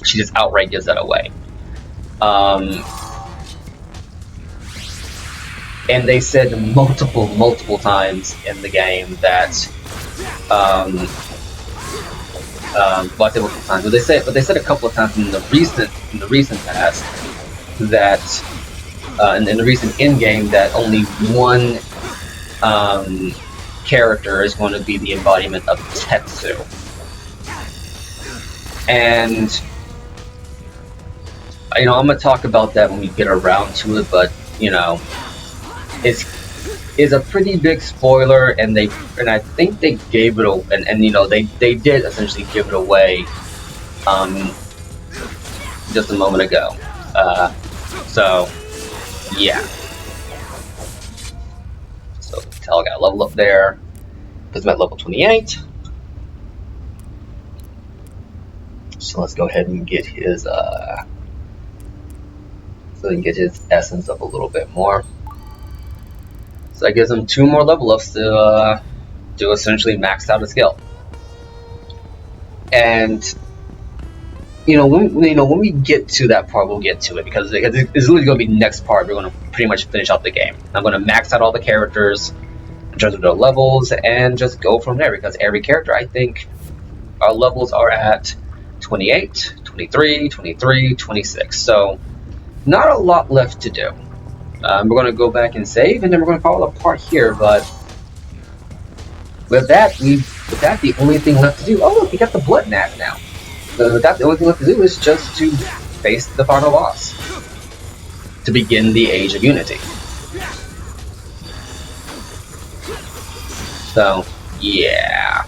She just outright gives that away. And they said multiple times in the game that but they said a couple of times in the recent past that in the recent endgame that only one character is going to be the embodiment of Tetsu. And you know, I'm gonna talk about that when we get around to it, but you know, it's a pretty big spoiler, and I think they gave it and you know, they did essentially give it away just a moment ago. So yeah. So Tal got a level up there. Because I'm at level 28. So let's go ahead and get his essence up a little bit more. So that gives him 2 more level ups to essentially max out his skill. And you know, when we get to that part, we'll get to it because it's literally going to be the next part. We're going to pretty much finish out the game. I'm going to max out all the characters in terms of their levels and just go from there, because every character, I think, our levels are at 28, 23, 23, 26. So not a lot left to do. We're going to go back and save, and then we're going to call it a part here. But with that, the only thing left to do. Oh, look, we got the blood knack now. So with that, the only thing left to do is just to face the final boss to begin the Age of Unity. So yeah,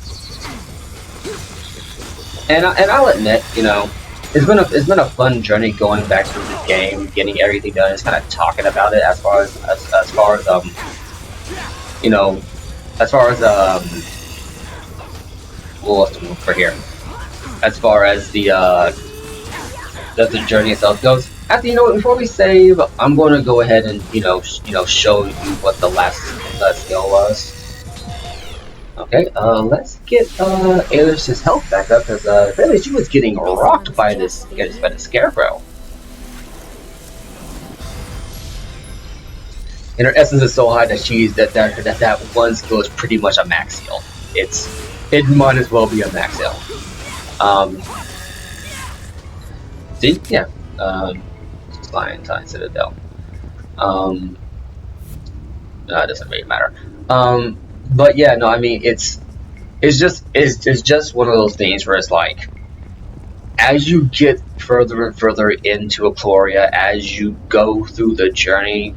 and I'll admit, you know, it's been a fun journey going back through this game, getting everything done, just kind of talking about it as far as you know, as far as what's the word for here? As far as the journey itself goes. Actually, you know what? Before we save, I'm going to go ahead and show you what the last skill was. Okay, let's get Alice's health back up because apparently she was getting rocked by this scarecrow. And her essence is so high that that one skill is pretty much a max heal. It might as well be a max heal. See, yeah, Lion Time Citadel. No, it doesn't really matter. But yeah, no, I mean it's just one of those things where it's like, as you get further and further into Eploria, as you go through the journey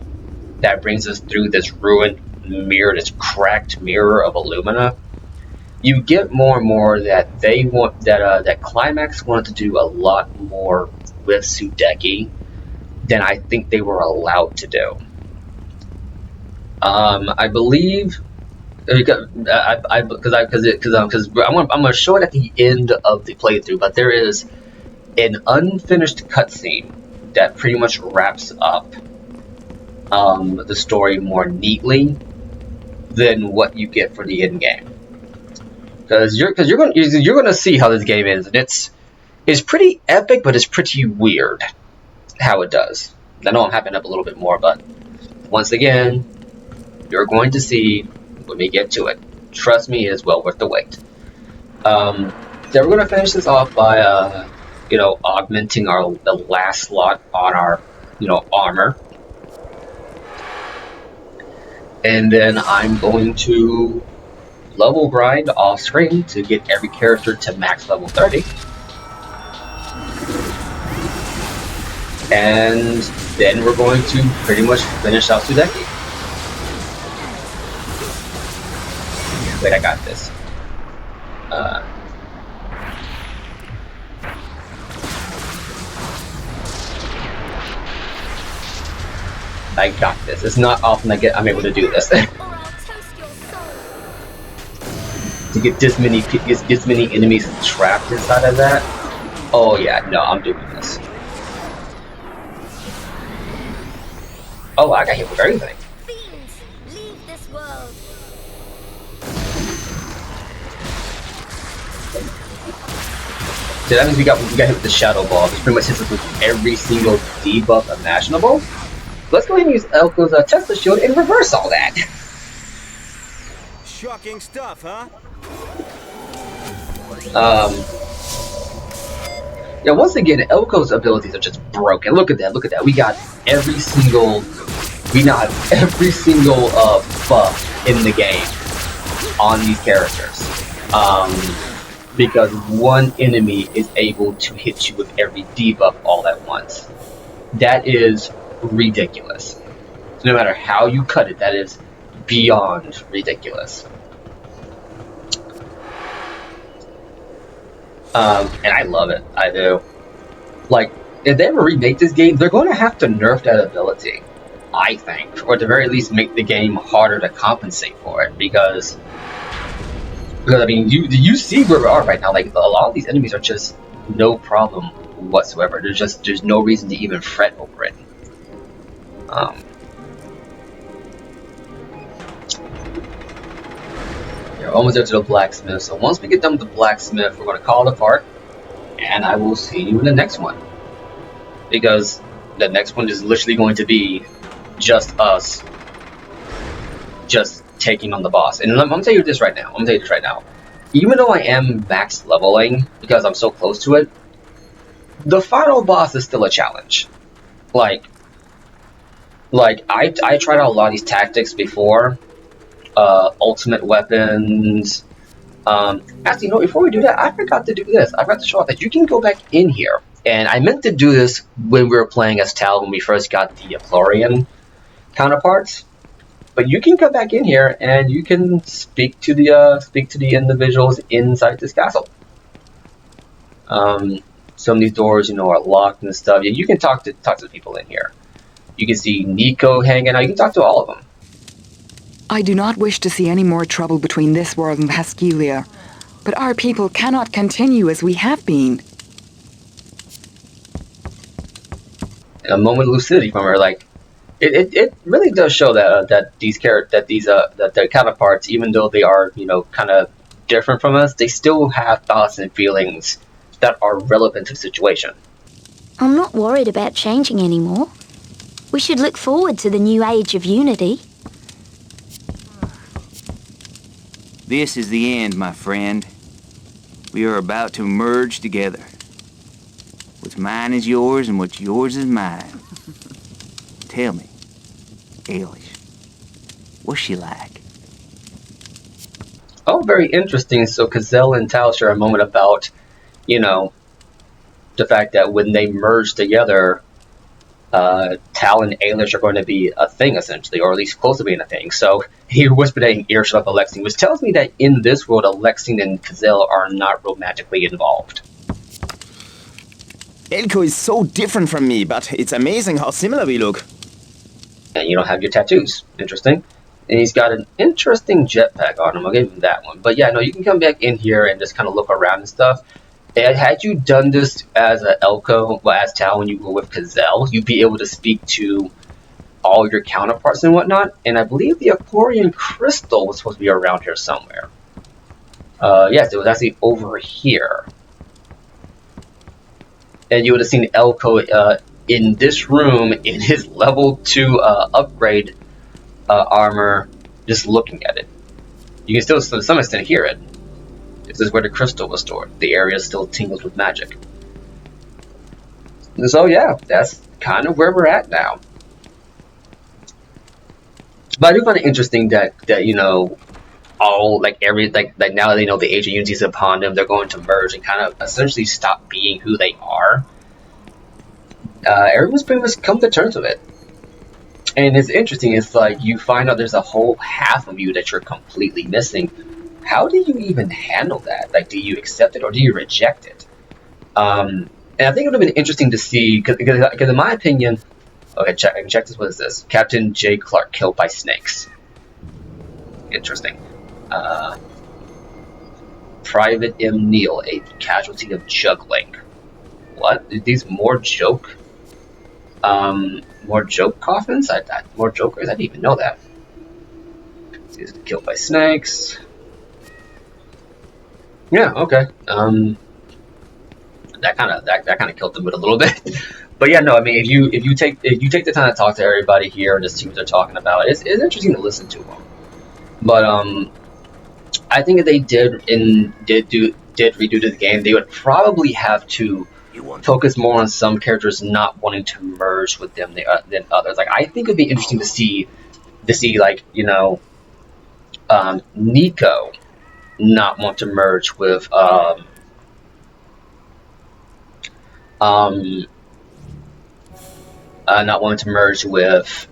that brings us through this ruined mirror, this cracked mirror of Illumina, you get more and more that they want that Climax wanted to do a lot more with Sudeki than I think they were allowed to do. I believe because I'm gonna show it at the end of the playthrough, but there is an unfinished cutscene that pretty much wraps up the story more neatly than what you get for the end game. Because you're gonna see how this game is, and it's pretty epic, but it's pretty weird how it does. I know I'm hyping up a little bit more, but once again, you're going to see when we get to it. Trust me, it is well worth the wait. So we're going to finish this off by, augmenting the last slot on our, armor. And then I'm going to level grind off screen to get every character to max level 30. And then we're going to pretty much finish out Sudeki. Wait, I got this. I got this. It's not often I'm able to do this. To get this many enemies trapped inside of that. Oh yeah, no, I'm doing this. Oh, I got hit with everything. Fiends, leave this world. So that means we got hit with the Shadow Ball, which pretty much hits us with every single debuff imaginable. Let's go ahead and use Elko's Tesla Shield and reverse all that. Shocking stuff, huh? Yeah, once again, Elko's abilities are just broken. Look at that, look at that. We got every single buff in the game on these characters. Because one enemy is able to hit you with every debuff all at once. That is ridiculous. So no matter how you cut it, that is beyond ridiculous. And I love it. I do. Like, if they ever remake this game, they're going to have to nerf that ability, I think, or at the very least make the game harder to compensate for it. Because I mean, you see where we are right now. Like, a lot of these enemies are just no problem whatsoever. There's no reason to even fret over it. We're almost there to the blacksmith. So once we get done with the blacksmith, we're going to call it apart, and I will see you in the next one. Because the next one is literally going to be just us, just taking on the boss. And I'm gonna tell you this right now. Even though I am max leveling because I'm so close to it, the final boss is still a challenge. Like I tried out a lot of these tactics before. Ultimate weapons. Actually, no, before we do that, I forgot to do this. I forgot to show off that you can go back in here. And I meant to do this when we were playing as Tal when we first got the Eplorean counterparts. But you can come back in here and you can speak to the individuals inside this castle. some of these doors, are locked and stuff. Yeah, you can talk to the people in here. You can see Nico hanging out. You can talk to all of them. I do not wish to see any more trouble between this world and Pascalia, but our people cannot continue as we have been. A moment of lucidity from her, like it really does show that that their counterparts, even though they are kind of different from us, they still have thoughts and feelings that are relevant to the situation. I'm not worried about changing anymore. We should look forward to the new age of unity. This is the end, my friend. We are about to merge together. What's mine is yours, and what's yours is mine. Tell me, Ailish, what's she like? Oh, very interesting. So Cazell and Tal share a moment about, the fact that when they merge together, Tal and Ailish are going to be a thing, essentially, or at least close to being a thing. So he whispered in earshot of Alexine, which tells me that in this world, Alexine and Cazell are not romantically involved. Elko is so different from me, but it's amazing how similar we look. And you don't have your tattoos. Interesting. And he's got an interesting jetpack on him. I'll give him that one. But yeah, no, you can come back in here and just kind of look around and stuff. And had you done this as a Elko, well, as Tal, when you were with Cazell, you'd be able to speak to all your counterparts and whatnot. And I believe the Aquarian Crystal was supposed to be around here somewhere. Yes, it was actually over here. And you would have seen Elko in this room in his level 2 upgrade armor, just looking at it. You can still, to some extent, hear it. This is where the crystal was stored. The area still tingles with magic. And so yeah, that's kind of where we're at now. But I do find it interesting that all like now they know the Age of Unity is upon them, they're going to merge and kind of essentially stop being who they are. Everyone's pretty much come to terms with it. And it's interesting, it's like you find out there's a whole half of you that you're completely missing. How do you even handle that? Like, do you accept it or do you reject it? And I think it would have been interesting to see, because in my opinion, okay, I can check this. What is this? Captain J. Clark killed by snakes. Interesting. Private M. Neal, a casualty of juggling. What? Are these more joke? More joke coffins? More jokers? I didn't even know that. He's killed by snakes. Yeah, okay. That kind of killed the mood a little bit. But yeah, no, I mean, if you take the time to talk to everybody here and just see what they're talking about, it's interesting to listen to them. But I think if they did redo the game, they would probably have to focus more on some characters not wanting to merge with them than others. Like, I think it'd be interesting to see like Nico not want to merge with not wanting to merge with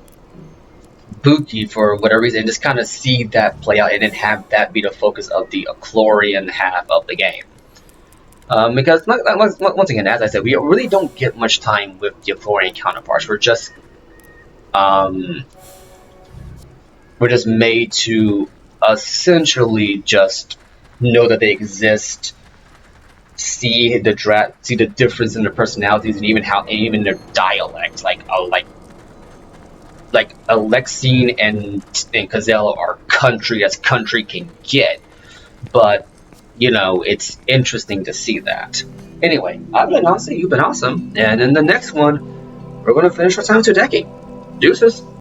Buki for whatever reason, and just kind of see that play out and then have that be the focus of the Achlorian half of the game. Because once again, as I said, we really don't get much time with the Achlorian counterparts. We're just made to essentially just know that they exist, see the difference in their personalities, and even their dialect. Like Alexine and Cazell are country as country can get, but it's interesting to see that. Anyway, I've been Anansi, you've been awesome, and in the next one, we're going to finish our time with Sudeki. Deuces.